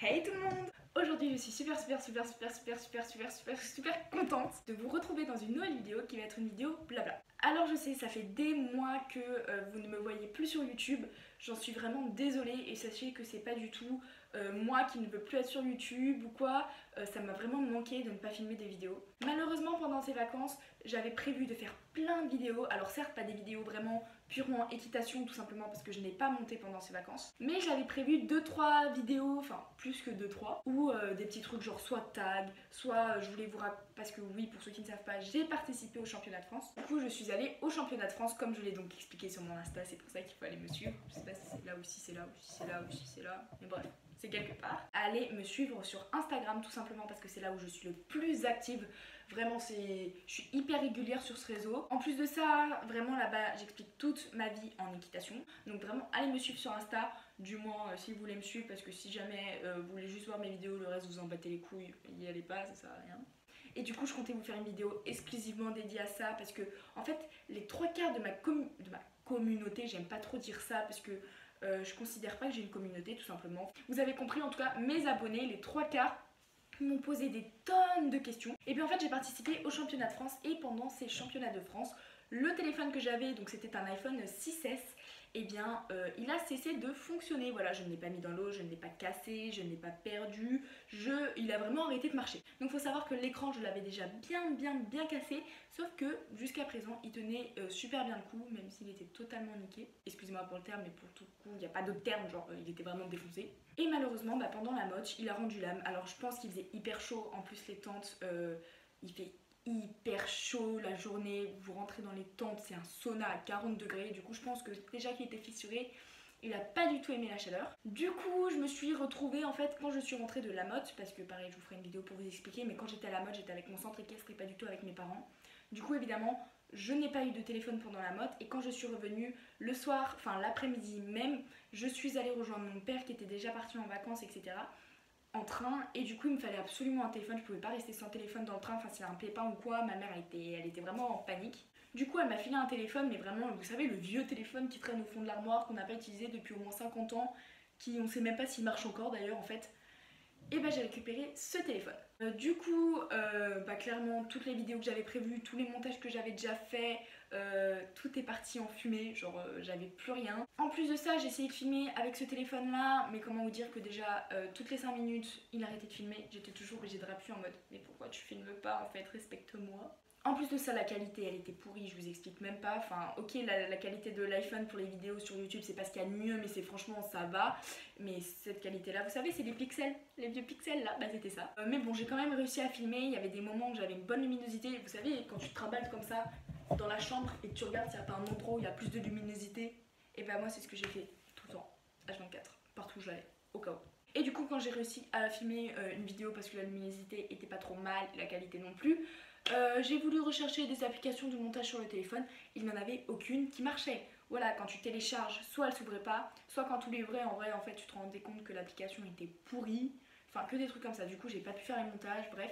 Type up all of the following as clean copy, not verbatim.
Hey tout le monde! Aujourd'hui je suis super contente de vous retrouver dans une nouvelle vidéo qui va être une vidéo blabla. Alors je sais, ça fait des mois que vous ne me voyez plus sur YouTube, j'en suis vraiment désolée et sachez que c'est pas du tout moi qui ne veux plus être sur YouTube ou quoi, ça m'a vraiment manqué de ne pas filmer des vidéos. Malheureusement pendant ces vacances, j'avais prévu de faire plein de vidéos, alors certes pas des vidéos vraiment purement équitation tout simplement parce que je n'ai pas monté pendant ces vacances, mais j'avais prévu 2-3 vidéos, enfin plus que 2-3, ou des petits trucs genre soit tag, soit je voulais vous raconter, parce que oui pour ceux qui ne savent pas, j'ai participé au championnat de France. Du coup je suis allée au championnat de France comme je l'ai donc expliqué sur mon Insta, c'est pour ça qu'il faut aller me suivre. Je sais pas si c'est là ou si c'est là ou si c'est là ou si c'est là, mais bref. C'est quelque part. Allez me suivre sur Instagram tout simplement parce que c'est là où je suis le plus active. Vraiment je suis hyper régulière sur ce réseau. En plus de ça, vraiment là-bas j'explique toute ma vie en équitation. Donc vraiment allez me suivre sur Insta, du moins si vous voulez me suivre, parce que si jamais vous voulez juste voir mes vidéos, le reste vous en battez les couilles, y allez pas, ça sert à rien. Et du coup je comptais vous faire une vidéo exclusivement dédiée à ça parce que en fait les 3/4 de ma communauté, j'aime pas trop dire ça parce que je considère pas que j'ai une communauté tout simplement. Vous avez compris en tout cas, mes abonnés, les 3/4 m'ont posé des tonnes de questions. Et bien en fait j'ai participé au championnat de France et pendant ces championnats de France, le téléphone que j'avais, donc c'était un iPhone 6S, et bien il a cessé de fonctionner. Voilà, je ne l'ai pas mis dans l'eau, je ne l'ai pas cassé, je ne l'ai pas perdu, il a vraiment arrêté de marcher. Donc il faut savoir que l'écran je l'avais déjà bien cassé, sauf que jusqu'à présent il tenait super bien le coup, même s'il était totalement niqué. Excusez-moi pour le terme, mais pour tout coup il n'y a pas d'autre terme, genre il était vraiment défoncé. Et malheureusement pendant la moche il a rendu l'âme. Alors je pense qu'il faisait hyper chaud, en plus les tentes, il fait hyper chaud la journée, vous rentrez dans les tentes, c'est un sauna à 40 degrés, du coup je pense que déjà qu'il était fissuré, il a pas du tout aimé la chaleur. Du coup je me suis retrouvée en fait quand je suis rentrée de la motte, parce que pareil je vous ferai une vidéo pour vous expliquer, mais quand j'étais à la motte j'étais avec mon centre équestre et pas du tout avec mes parents. Du coup évidemment je n'ai pas eu de téléphone pendant la motte et quand je suis revenue le soir, enfin l'après-midi même, je suis allée rejoindre mon père qui était déjà parti en vacances etc. en train, et du coup il me fallait absolument un téléphone, je pouvais pas rester sans téléphone dans le train, enfin s'il y a un pépin ou quoi, ma mère elle était vraiment en panique. Du coup elle m'a filé un téléphone, mais vraiment vous savez le vieux téléphone qui traîne au fond de l'armoire, qu'on n'a pas utilisé depuis au moins 50 ans, qui on sait même pas s'il marche encore d'ailleurs en fait. Et bah j'ai récupéré ce téléphone. Du coup, clairement toutes les vidéos que j'avais prévues, tous les montages que j'avais déjà fait, tout est parti en fumée, genre j'avais plus rien. En plus de ça, j'ai essayé de filmer avec ce téléphone là, mais comment vous dire que déjà toutes les 5 minutes il arrêtait de filmer, j'étais toujours obligée de rappuyer en mode mais pourquoi tu filmes pas en fait, respecte-moi. En plus de ça, la qualité elle était pourrie, je vous explique même pas. Enfin, ok, la qualité de l'iPhone pour les vidéos sur YouTube, c'est pas ce qu'il y a de mieux, mais c'est franchement ça va. Mais cette qualité là, vous savez, c'est les pixels, les vieux pixels là, bah c'était ça. Mais bon, j'ai quand même réussi à filmer. Il y avait des moments où j'avais une bonne luminosité. Vous savez, quand tu te trimbales comme ça dans la chambre et que tu regardes s'il n'y a pas un endroit où il y a plus de luminosité, et bah moi, c'est ce que j'ai fait tout le temps, H24, partout où j'allais, au cas où. Et du coup quand j'ai réussi à filmer une vidéo parce que la luminosité était pas trop mal, la qualité non plus, j'ai voulu rechercher des applications de montage sur le téléphone, il n'y en avait aucune qui marchait. Voilà, quand tu télécharges, soit elle s'ouvrait pas, soit quand tu l'ouvrais en vrai en fait tu te rendais compte que l'application était pourrie, enfin que des trucs comme ça. Du coup j'ai pas pu faire les montages, bref.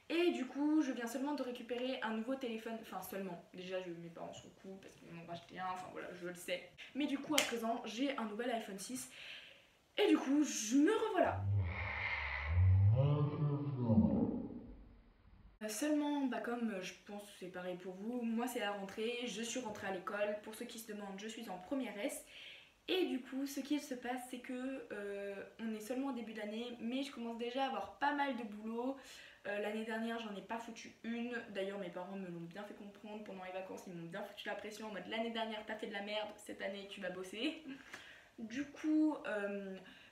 Et du coup je viens seulement de récupérer un nouveau téléphone, enfin seulement, déjà mes parents sont cool parce qu'ils m'ont racheté un, enfin voilà je le sais. Mais du coup à présent j'ai un nouvel iPhone 6 et du coup je me revoilà. Seulement, comme je pense que c'est pareil pour vous, moi c'est la rentrée, je suis rentrée à l'école. Pour ceux qui se demandent, je suis en première S. Et du coup, ce qu'il se passe, c'est que on est seulement au début d'année, mais je commence déjà à avoir pas mal de boulot. L'année dernière, j'en ai pas foutu une. D'ailleurs, mes parents me l'ont bien fait comprendre pendant les vacances, ils m'ont bien foutu la pression en mode l'année dernière, t'as fait de la merde, cette année, tu vas bosser. Du coup,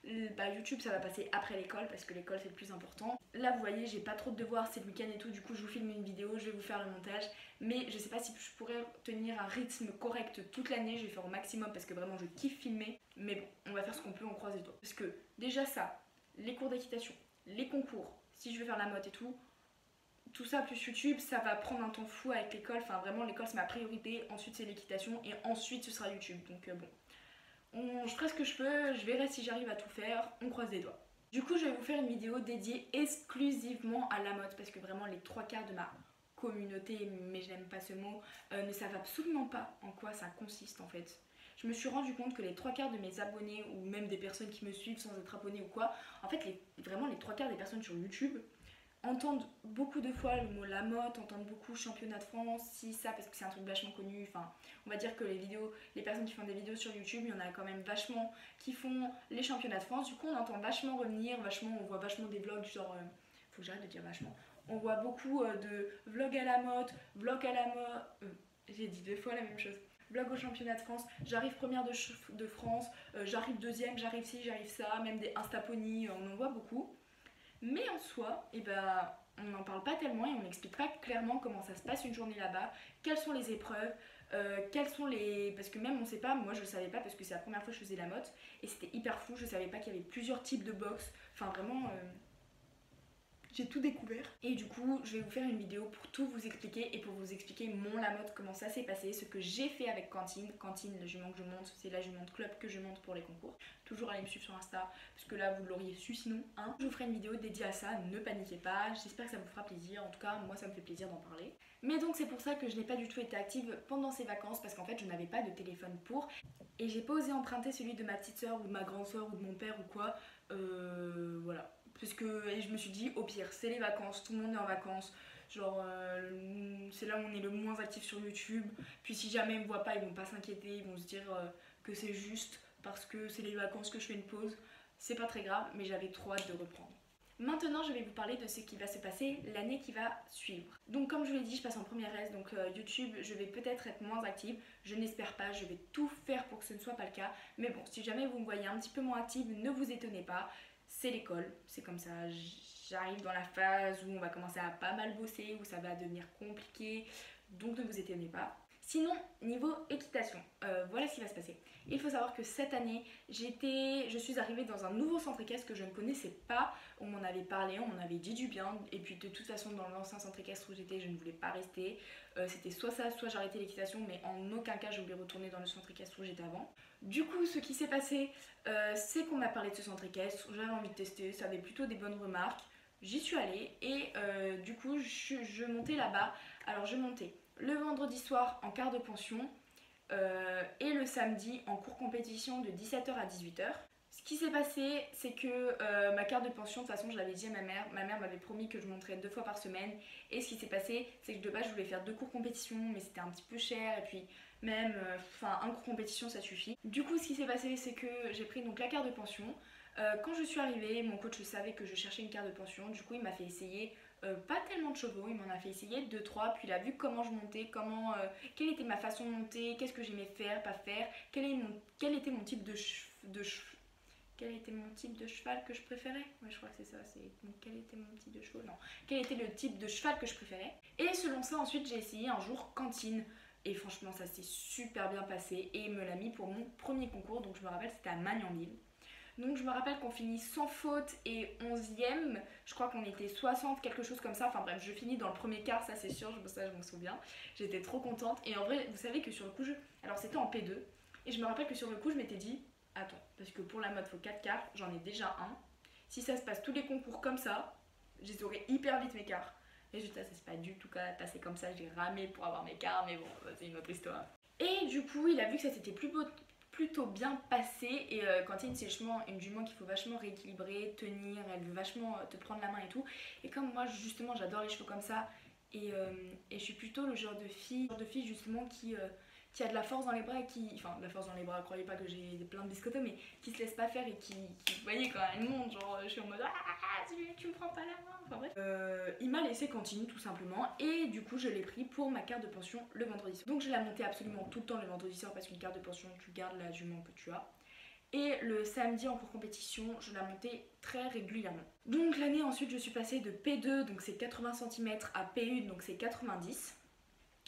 YouTube ça va passer après l'école parce que l'école c'est le plus important. Là vous voyez j'ai pas trop de devoirs, c'est le week-end et tout, du coup je vous filme une vidéo, je vais vous faire le montage. Mais je sais pas si je pourrais tenir un rythme correct toute l'année, je vais faire au maximum parce que vraiment je kiffe filmer. Mais bon, on va faire ce qu'on peut, on croise les doigts. Parce que déjà ça, les cours d'équitation, les concours, si je veux faire la motte et tout ça plus YouTube, ça va prendre un temps fou avec l'école. Enfin vraiment l'école c'est ma priorité, ensuite c'est l'équitation et ensuite ce sera YouTube. Donc bon. Je ferai ce que je peux, je verrai si j'arrive à tout faire, on croise les doigts. Du coup je vais vous faire une vidéo dédiée exclusivement à la mode parce que vraiment les 3/4 de ma communauté, mais je n'aime pas ce mot, ne savent absolument pas en quoi ça consiste en fait. je me suis rendu compte que les 3 quarts de mes abonnés, ou même des personnes qui me suivent sans être abonnés ou quoi, en fait vraiment les 3 quarts des personnes sur YouTube entendent beaucoup de fois le mot la mode, entendent beaucoup championnat de France, si ça, parce que c'est un truc vachement connu. Enfin, on va dire que les personnes qui font des vidéos sur YouTube, il y en a quand même vachement qui font les championnats de France. Du coup, on entend vachement revenir, on voit vachement des vlogs, genre, faut que j'arrête de dire vachement. On voit beaucoup de vlogs à la mode, vlog à la mode. J'ai dit 2 fois la même chose. Vlog au championnat de France, j'arrive première de France, j'arrive deuxième, j'arrive ci, j'arrive ça, même des Instaponies, on en voit beaucoup. Mais en soi, on n'en parle pas tellement et on n'explique pas clairement comment ça se passe une journée là-bas, quelles sont les épreuves, quelles sont les... Parce que même on sait pas, moi je savais pas parce que c'est la première fois que je faisais la motte et c'était hyper fou, je savais pas qu'il y avait plusieurs types de box, enfin vraiment... J'ai tout découvert. Et du coup, je vais vous faire une vidéo pour tout vous expliquer et pour vous expliquer mon la mode, comment ça s'est passé, ce que j'ai fait avec Cantine. Cantine, la jument que je monte, c'est la jument de club que je monte pour les concours. Toujours aller me suivre sur Insta, parce que là, vous l'auriez su sinon. Hein. Je vous ferai une vidéo dédiée à ça, ne paniquez pas. J'espère que ça vous fera plaisir. En tout cas, moi, ça me fait plaisir d'en parler. Mais donc, c'est pour ça que je n'ai pas du tout été active pendant ces vacances, parce qu'en fait, je n'avais pas de téléphone pour. Et j'ai pas osé emprunter celui de ma petite soeur ou de ma grande soeur ou de mon père ou quoi. Voilà. Parce que et je me suis dit, au pire, c'est les vacances, tout le monde est en vacances. Genre, c'est là où on est le moins actif sur YouTube. Puis si jamais ils me voient pas, ils vont pas s'inquiéter, ils vont se dire que c'est juste parce que c'est les vacances que je fais une pause. C'est pas très grave, mais j'avais trop hâte de reprendre. Maintenant, je vais vous parler de ce qui va se passer l'année qui va suivre. Donc comme je vous l'ai dit, je passe en première S, donc YouTube, je vais peut-être être moins active. Je n'espère pas, je vais tout faire pour que ce ne soit pas le cas. Mais bon, si jamais vous me voyez un petit peu moins active, ne vous étonnez pas. C'est l'école, c'est comme ça, j'arrive dans la phase où on va commencer à pas mal bosser, où ça va devenir compliqué, donc ne vous étonnez pas. Sinon, niveau équitation, voilà ce qui va se passer. Il faut savoir que cette année, je suis arrivée dans un nouveau centre équestre que je ne connaissais pas. On m'en avait parlé, on m'en avait dit du bien. Et puis de toute façon, dans l'ancien centre équestre où j'étais, je ne voulais pas rester. C'était soit ça, soit j'arrêtais l'équitation, mais en aucun cas je voulais retourner dans le centre équestre où j'étais avant. Du coup, ce qui s'est passé, c'est qu'on m'a parlé de ce centre équestre. J'avais envie de tester, ça avait plutôt des bonnes remarques. J'y suis allée et du coup, je montais là-bas. Alors, je montais le vendredi soir en quart de pension et le samedi en cours compétition de 17h à 18h. Ce qui s'est passé, c'est que ma carte de pension, de toute façon, je l'avais dit à ma mère m'avait promis que je monterais 2 fois par semaine. Et ce qui s'est passé, c'est que de base, je voulais faire 2 cours compétition, mais c'était un petit peu cher. Et puis, même, un cours compétition, ça suffit. Du coup, ce qui s'est passé, c'est que j'ai pris donc la carte de pension. Quand je suis arrivée, mon coach savait que je cherchais une carte de pension. Du coup, il m'a fait essayer pas tellement de chevaux, il m'en a fait essayer 2-3, puis il a vu comment je montais, quelle était ma façon de monter, qu'est-ce que j'aimais faire, pas faire, quel était mon type de quel était mon type de cheval que je préférais. Ouais, je crois que c'est ça, donc quel était mon type de cheval, non, quel était le type de cheval que je préférais. Et selon ça, ensuite, j'ai essayé un jour Cantine. Et franchement, ça s'est super bien passé et il me l'a mis pour mon premier concours, donc je me rappelle, c'était à Magnanville. Donc je me rappelle qu'on finit sans faute et 11e, je crois qu'on était 60, quelque chose comme ça, enfin bref, je finis dans le premier quart, ça c'est sûr, ça je m'en souviens. J'étais trop contente et en vrai, vous savez que sur le coup, alors c'était en P2, et je me rappelle que sur le coup, je m'étais dit, attends, parce que pour la mode, il faut 4 quarts, j'en ai déjà un. Si ça se passe tous les concours comme ça, je les aurai hyper vite mes quarts. Et ça s'est pas du tout passé comme ça, j'ai ramé pour avoir mes quarts, mais bon, c'est une autre histoire. Et du coup, il a vu que ça s'était plutôt bien passé et Cantine c'est justement une jument qu'il faut vachement rééquilibrer, tenir, elle veut vachement te prendre la main et tout. Et comme moi justement j'adore les chevaux comme ça et je suis plutôt le genre de fille justement qui a de la force dans les bras et enfin de la force dans les bras, croyez pas que j'ai plein de biscottos, mais qui se laisse pas faire et vous voyez quand elle monte, genre je suis en mode tu me prends pas la main, enfin bref. Il m'a laissé Cantine tout simplement et du coup je l'ai pris pour ma carte de pension le vendredi soir. Donc je la montais absolument tout le temps le vendredi soir parce qu'une carte de pension tu gardes la jument que tu as. Et le samedi en cours compétition, je la montais très régulièrement. Donc l'année ensuite je suis passée de P2, donc c'est 80 cm, à P1, donc c'est 90.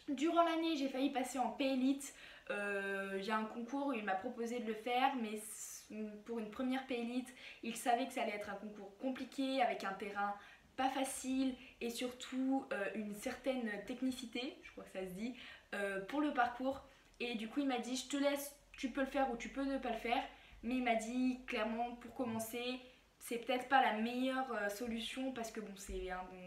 Durant l'année, j'ai failli passer en P-Elite. Il y a un concours où il m'a proposé de le faire, mais pour une première P-Elite, il savait que ça allait être un concours compliqué, avec un terrain pas facile et surtout une certaine technicité, je crois que ça se dit, pour le parcours. Et du coup, il m'a dit, je te laisse, tu peux le faire ou tu peux ne pas le faire. Mais il m'a dit, clairement, pour commencer, c'est peut-être pas la meilleure solution parce que bon,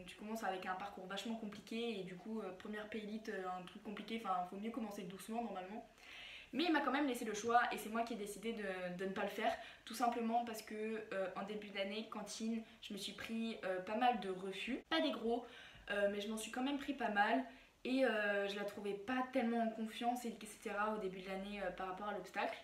tu commences avec un parcours vachement compliqué et du coup première P-Elite, un truc compliqué, enfin faut mieux commencer doucement normalement. Mais il m'a quand même laissé le choix et c'est moi qui ai décidé de ne pas le faire. Tout simplement parce que en début d'année, cantine, je me suis pris pas mal de refus. Pas des gros, mais je m'en suis quand même pris pas mal. Et je la trouvais pas tellement en confiance, etc. au début de l'année par rapport à l'obstacle.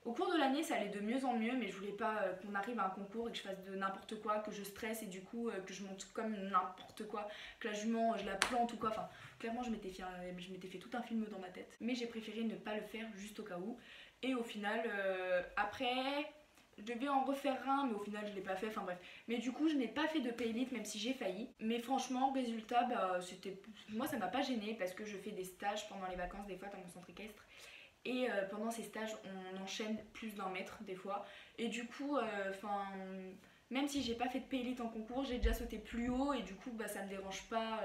Au cours de l'année, ça allait de mieux en mieux, mais je voulais pas qu'on arrive à un concours et que je fasse de n'importe quoi, que je stresse et du coup que je monte comme n'importe quoi, que la jument je la plante ou quoi. Enfin, clairement, je m'étais fait tout un film dans ma tête. Mais j'ai préféré ne pas le faire juste au cas où. Et au final, après, je devais en refaire un, mais au final, je l'ai pas fait. Enfin bref. Mais du coup, je n'ai pas fait de Paylite, même si j'ai failli. Mais franchement, résultat, moi, ça m'a pas gêné parce que je fais des stages pendant les vacances, des fois, dans mon centre équestre. Et pendant ces stages, on enchaîne plus d'un mètre des fois. Et du coup, même si j'ai pas fait de Paylite en concours, j'ai déjà sauté plus haut et du coup, ça me dérange pas.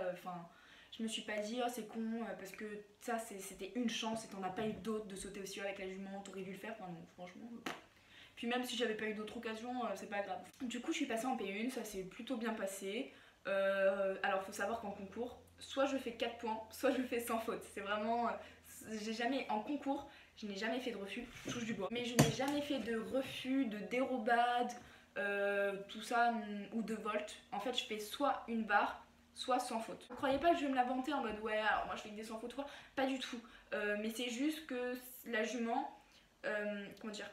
Je me suis pas dit, oh c'est con, parce que ça c'était une chance et t'en as pas eu d'autres de sauter aussi haut avec la jument, t'aurais dû le faire. Enfin, non, franchement. Puis même si j'avais pas eu d'autres occasions, c'est pas grave. Du coup, je suis passée en P1, ça s'est plutôt bien passé. Alors, faut savoir qu'en concours, soit je fais 4 points, soit je fais sans faute. C'est vraiment. En concours, je n'ai jamais fait de refus, je touche du bois. Mais je n'ai jamais fait de refus, de dérobade, tout ça, ou de volte. En fait, je fais soit une barre, soit sans faute. Ne croyez pas que je vais me la vanter en mode ouais, alors moi je fais que des sans faute, quoi. Pas du tout. Mais c'est juste que la jument, comment dire,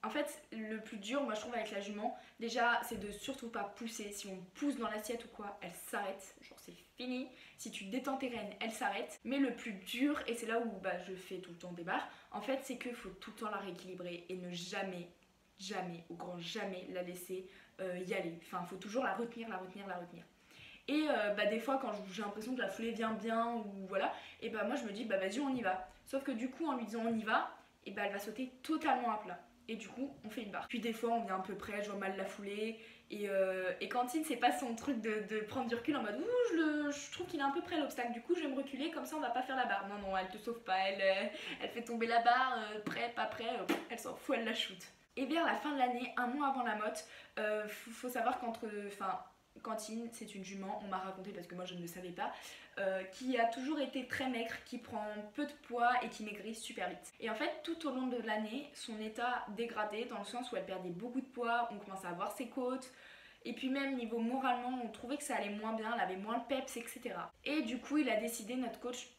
en fait, le plus dur, moi je trouve avec la jument, déjà c'est de surtout pas pousser. Si on pousse dans l'assiette ou quoi, elle s'arrête, genre c'est fini. Si tu détends tes rênes, elle s'arrête. Mais le plus dur, et c'est là où je fais tout le temps des barres, en fait c'est qu'il faut tout le temps la rééquilibrer et ne jamais, jamais, au grand jamais la laisser y aller. Enfin, faut toujours la retenir, la retenir, la retenir. Et des fois quand j'ai l'impression que la foulée vient bien ou voilà, et moi je me dis vas-y on y va. Sauf que du coup en lui disant on y va, et elle va sauter totalement à plat. Et du coup on fait une barre. Puis des fois on vient un peu près, je vois mal la foulée. Et Cantine c'est pas son truc de prendre du recul en mode ouh je trouve qu'il est un peu près à l'obstacle. Du coup je vais me reculer comme ça on va pas faire la barre. Non non elle te sauve pas, elle fait tomber la barre, prêt, pas prêt, elle s'en fout, elle la shoot. Et vers la fin de l'année, un mois avant la motte, faut savoir Cantine, c'est une jument, on m'a raconté parce que moi je ne le savais pas, qui a toujours été très maigre, qui prend peu de poids et qui maigrit super vite. Et en fait, tout au long de l'année, son état dégradé dans le sens où elle perdait beaucoup de poids, on commençait à voir ses côtes. Et puis même niveau moralement, on trouvait que ça allait moins bien, elle avait moins le peps, etc. Et du coup, il a décidé, notre coach,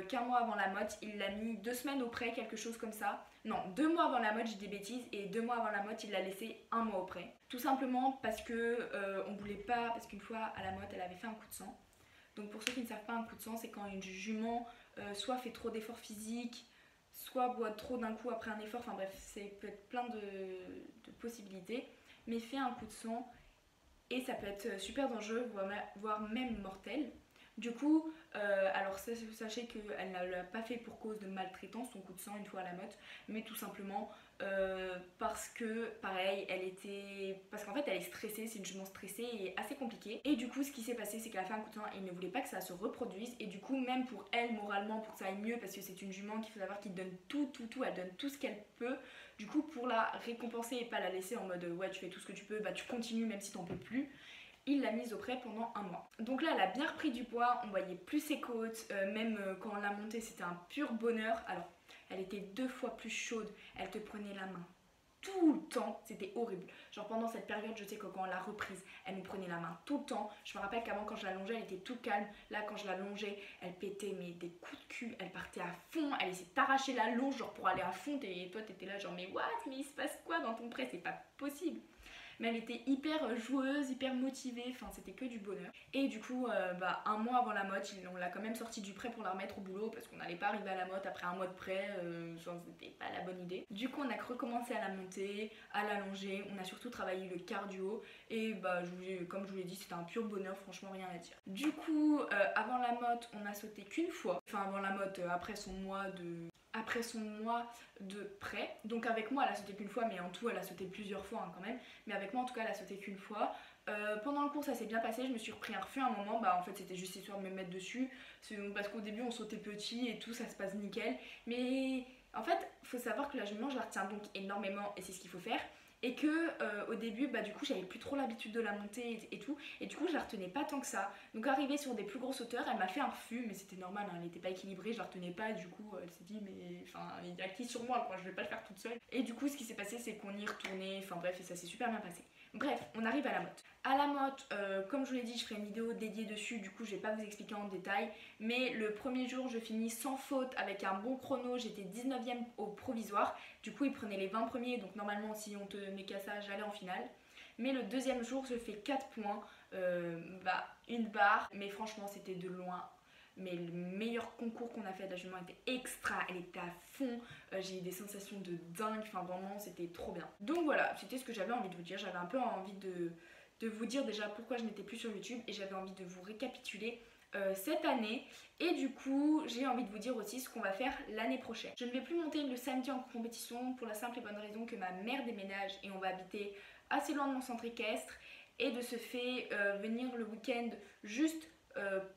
qu'un mois avant la motte, il l'a mis 2 semaines auprès, quelque chose comme ça. Non, 2 mois avant la motte, j'ai des bêtises, et 2 mois avant la motte, il l'a laissé 1 mois auprès. Tout simplement parce que on voulait pas, parce qu'une fois à la motte, elle avait fait un coup de sang. Donc pour ceux qui ne savent pas, un coup de sang, c'est quand une jument soit fait trop d'efforts physiques, soit boit trop d'un coup après un effort, enfin bref, c'est peut être plein de possibilités, mais fait un coup de sang. Et ça peut être super dangereux, voire même mortel. Du coup, alors sachez qu'elle ne l'a pas fait pour cause de maltraitance, son coup de sang une fois à la motte, mais tout simplement parce que, pareil, parce qu'en fait elle est stressée, c'est une jument stressée et assez compliquée. Et du coup, ce qui s'est passé, c'est qu'elle a fait un coup de sang et il ne voulait pas que ça se reproduise. Et du coup, même pour elle, moralement, pour que ça aille mieux, parce que c'est une jument qu'il faut savoir qu'il donne tout, elle donne tout ce qu'elle peut. Du coup, pour la récompenser et pas la laisser en mode ouais, tu fais tout ce que tu peux, tu continues même si t'en peux plus. Il l'a mise au prêt pendant 1 mois. Donc là, elle a bien repris du poids, on voyait plus ses côtes, même quand on l'a montée, c'était un pur bonheur. Alors, elle était 2 fois plus chaude, elle te prenait la main tout le temps, c'était horrible. Genre pendant cette période, je sais que quand on l'a reprise, elle nous prenait la main tout le temps. Je me rappelle qu'avant, quand je la longeais, elle était tout calme. Là, quand je la longeais, elle pétait mais des coups de cul, elle partait à fond, elle essayait d'arracher la longe genre pour aller à fond. Et toi, t'étais là genre mais what, mais il se passe quoi dans ton prêt, c'est pas possible. Mais elle était hyper joueuse, hyper motivée, enfin c'était que du bonheur. Et du coup, 1 mois avant la motte, on l'a quand même sortie du prêt pour la remettre au boulot parce qu'on n'allait pas arriver à la motte après 1 mois de prêt, c'était pas la bonne idée. Du coup, on a recommencé à la monter, à la longer, on a surtout travaillé le cardio et comme je vous l'ai dit, c'était un pur bonheur, franchement rien à dire. Du coup, avant la motte, on a sauté qu'une fois, enfin avant la motte, après son mois de prêt. Donc avec moi elle a sauté qu'une fois, mais en tout elle a sauté plusieurs fois quand même. Mais avec moi en tout cas elle a sauté qu'une fois. Pendant le cours ça s'est bien passé, je me suis repris un refus à un moment, en fait c'était juste histoire de me mettre dessus. Parce qu'au début on sautait petit et tout, ça se passe nickel. Mais en fait faut savoir que la jument je la retiens donc énormément et c'est ce qu'il faut faire. et que au début bah du coup j'avais plus trop l'habitude de la monter et tout, et du coup je la retenais pas tant que ça. Donc arrivée sur des plus grosses hauteurs, elle m'a fait un refus, mais c'était normal, hein, elle n'était pas équilibrée, je la retenais pas, du coup elle s'est dit mais enfin il y a qui sur moi quoi, je vais pas le faire toute seule. Et du coup ce qui s'est passé c'est qu'on y retournait, enfin bref, et ça s'est super bien passé. Bref, on arrive à la motte. À la motte, comme je vous l'ai dit, je ferai une vidéo dédiée dessus, du coup je vais pas vous expliquer en détail, mais le premier jour je finis sans faute avec un bon chrono, j'étais 19ème au provisoire, du coup ils prenaient les 20 premiers, donc normalement si on te met qu'à ça, j'allais en finale. Mais le deuxième jour je fais 4 points, une barre, mais franchement c'était de loin. Mais le meilleur concours qu'on a fait, la jument était extra, elle était à fond, j'ai eu des sensations de dingue, enfin vraiment c'était trop bien. Donc voilà, c'était ce que j'avais envie de vous dire, j'avais un peu envie de vous dire déjà pourquoi je n'étais plus sur YouTube et j'avais envie de vous récapituler cette année, et du coup j'ai envie de vous dire aussi ce qu'on va faire l'année prochaine. Je ne vais plus monter le samedi en compétition pour la simple et bonne raison que ma mère déménage et on va habiter assez loin de mon centre équestre, et de ce fait venir le week-end juste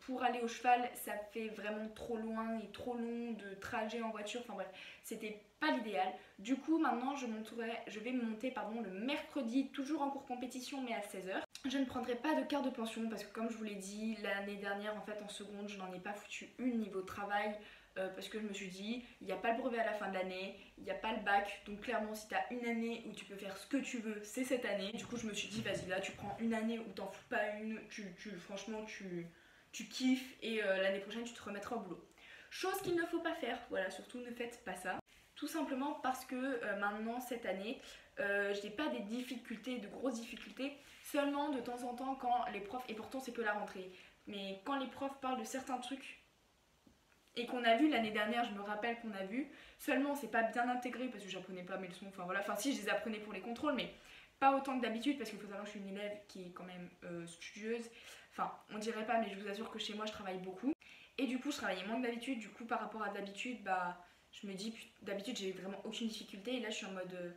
pour aller au cheval, ça fait vraiment trop loin et trop long de trajet en voiture, enfin bref, c'était pas l'idéal. Du coup maintenant je vais monter le mercredi, toujours en cours compétition mais à 16h. Je ne prendrai pas de carte de pension parce que comme je vous l'ai dit, l'année dernière en fait en seconde je n'en ai pas foutu une niveau travail. Parce que je me suis dit, il n'y a pas le brevet à la fin de l'année, il n'y a pas le bac, donc clairement si tu as une année où tu peux faire ce que tu veux, c'est cette année. Du coup je me suis dit, vas-y là tu prends une année où t'en fous pas une, franchement tu kiffes, et l'année prochaine tu te remettras au boulot. Chose qu'il ne faut pas faire, voilà, surtout ne faites pas ça. Tout simplement parce que maintenant cette année, je n'ai pas des difficultés, de grosses difficultés, seulement de temps en temps quand les profs, et pourtant c'est que la rentrée, mais quand les profs parlent de certains trucs et qu'on a vu l'année dernière, je me rappelle qu'on a vu, seulement c'est pas bien intégré parce que j'apprenais pas mes leçons, enfin voilà, enfin si je les apprenais pour les contrôles, mais pas autant que d'habitude parce qu'il faut savoir que je suis une élève qui est quand même studieuse, enfin on dirait pas mais je vous assure que chez moi je travaille beaucoup, et du coup je travaillais moins que d'habitude, du coup par rapport à d'habitude, bah je me dis d'habitude j'ai vraiment aucune difficulté et là je suis en mode...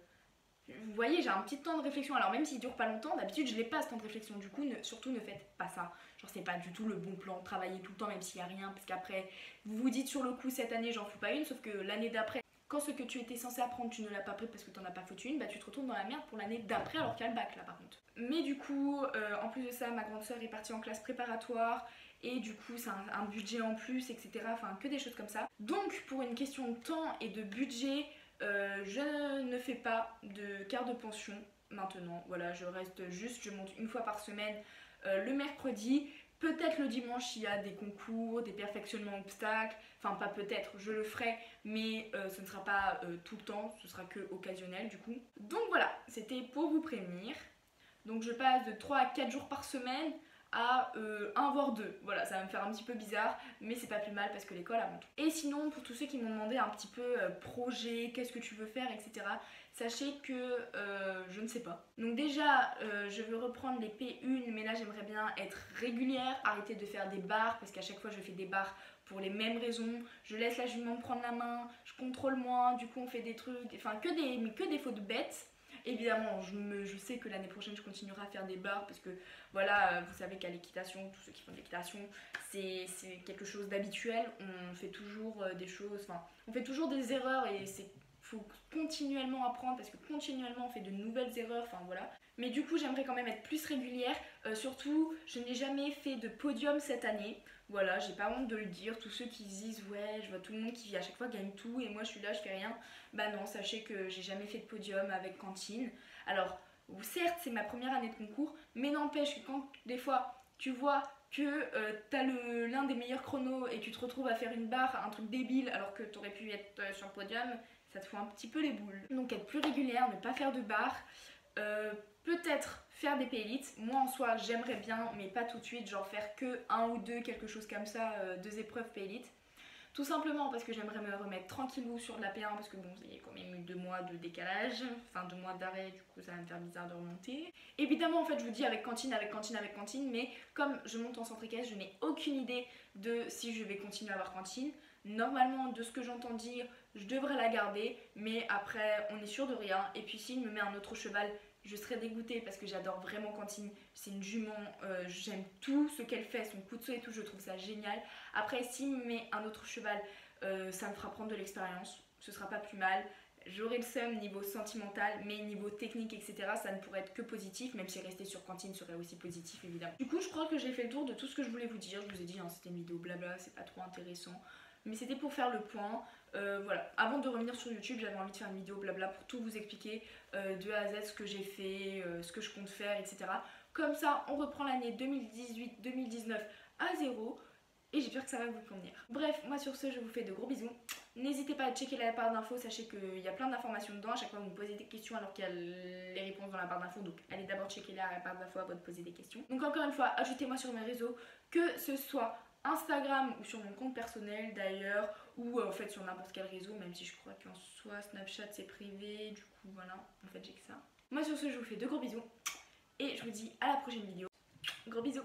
Vous voyez, j'ai un petit temps de réflexion, alors même s'il dure pas longtemps, d'habitude je l'ai pas ce temps de réflexion, du coup surtout ne faites pas ça. Genre c'est pas du tout le bon plan, travailler tout le temps même s'il y a rien, parce qu'après vous vous dites sur le coup cette année j'en fous pas une, sauf que l'année d'après, quand ce que tu étais censé apprendre tu ne l'as pas pris parce que t'en as pas foutu une, bah tu te retrouves dans la merde pour l'année d'après alors qu'il y a le bac là par contre. Mais du coup, en plus de ça, ma grande soeur est partie en classe préparatoire, et du coup c'est un budget en plus, etc. Enfin que des choses comme ça. Donc pour une question de temps et de budget, je ne fais pas de carte de pension maintenant, voilà, je reste juste, je monte une fois par semaine le mercredi, peut-être le dimanche s'il y a des concours, des perfectionnements obstacles, enfin pas peut-être, je le ferai, mais ce ne sera pas tout le temps, ce sera que occasionnel du coup. Donc voilà, c'était pour vous prévenir. Donc je passe de 3 à 4 jours par semaine à 1 voire 2. Voilà, ça va me faire un petit peu bizarre, mais c'est pas plus mal parce que l'école avant tout. Et sinon, pour tous ceux qui m'ont demandé un petit peu projet, qu'est-ce que tu veux faire, etc., sachez que je ne sais pas. Donc déjà, je veux reprendre les P1, mais là j'aimerais bien être régulière, arrêter de faire des barres, parce qu'à chaque fois je fais des barres pour les mêmes raisons. Je laisse la jument prendre la main, je contrôle moins, du coup on fait des trucs, enfin que des fautes bêtes. Évidemment, je sais que l'année prochaine je continuerai à faire des barres parce que voilà, vous savez qu'à l'équitation, tous ceux qui font de l'équitation, c'est quelque chose d'habituel. On fait toujours des choses, enfin, on fait toujours des erreurs et faut continuellement apprendre parce que continuellement on fait de nouvelles erreurs, enfin voilà. Mais du coup, j'aimerais quand même être plus régulière. Surtout, je n'ai jamais fait de podium cette année. Voilà, j'ai pas honte de le dire. Tous ceux qui disent ouais, je vois tout le monde qui à chaque fois gagne tout et moi je suis là, je fais rien. Bah non, sachez que j'ai jamais fait de podium avec cantine. Alors, certes, c'est ma première année de concours, mais n'empêche que quand des fois tu vois que t'as l'un des meilleurs chronos et tu te retrouves à faire une barre, un truc débile alors que t'aurais pu être sur le podium, ça te fout un petit peu les boules. Donc être plus régulière, ne pas faire de barre. Peut-être faire des P-Élites, moi en soi j'aimerais bien mais pas tout de suite, genre faire que un ou deux, quelque chose comme ça, 2 épreuves P-Élites. Tout simplement parce que j'aimerais me remettre tranquillou sur de la P1 parce que bon, il y a quand même eu 2 mois de décalage, enfin 2 mois d'arrêt, du coup ça va me faire bizarre de remonter. Évidemment en fait je vous dis avec cantine, mais comme je monte en centre équestre, je n'ai aucune idée de si je vais continuer à avoir cantine. Normalement de ce que j'entends dire, je devrais la garder, mais après on est sûr de rien. Et puis s'il me met un autre cheval, je serais dégoûtée parce que j'adore vraiment Cantine, c'est une jument, j'aime tout ce qu'elle fait, son coup de saut et tout, je trouve ça génial. Après s'il me met un autre cheval, ça me fera prendre de l'expérience, ce sera pas plus mal. j'aurais le seum niveau sentimental, mais niveau technique, etc., ça ne pourrait être que positif, même si rester sur Cantine serait aussi positif, évidemment. Du coup, je crois que j'ai fait le tour de tout ce que je voulais vous dire. Je vous ai dit, hein, c'était une vidéo blabla, c'est pas trop intéressant, mais c'était pour faire le point. Voilà, avant de revenir sur YouTube, j'avais envie de faire une vidéo blabla pour tout vous expliquer de A à Z ce que j'ai fait, ce que je compte faire, etc. Comme ça, on reprend l'année 2018-2019 à zéro. Et j'espère que ça va vous convenir. Bref, moi sur ce, je vous fais de gros bisous. N'hésitez pas à checker la barre d'infos, sachez qu'il y a plein d'informations dedans. À chaque fois, vous me posez des questions alors qu'il y a les réponses dans la barre d'infos. Donc, allez d'abord checker la barre d'infos avant de poser des questions. Donc, encore une fois, ajoutez-moi sur mes réseaux, que ce soit Instagram ou sur mon compte personnel d'ailleurs, ou en fait sur n'importe quel réseau, même si je crois qu'en soi Snapchat c'est privé. Du coup, voilà, en fait, j'ai que ça. Moi sur ce, je vous fais de gros bisous et je vous dis à la prochaine vidéo. Gros bisous!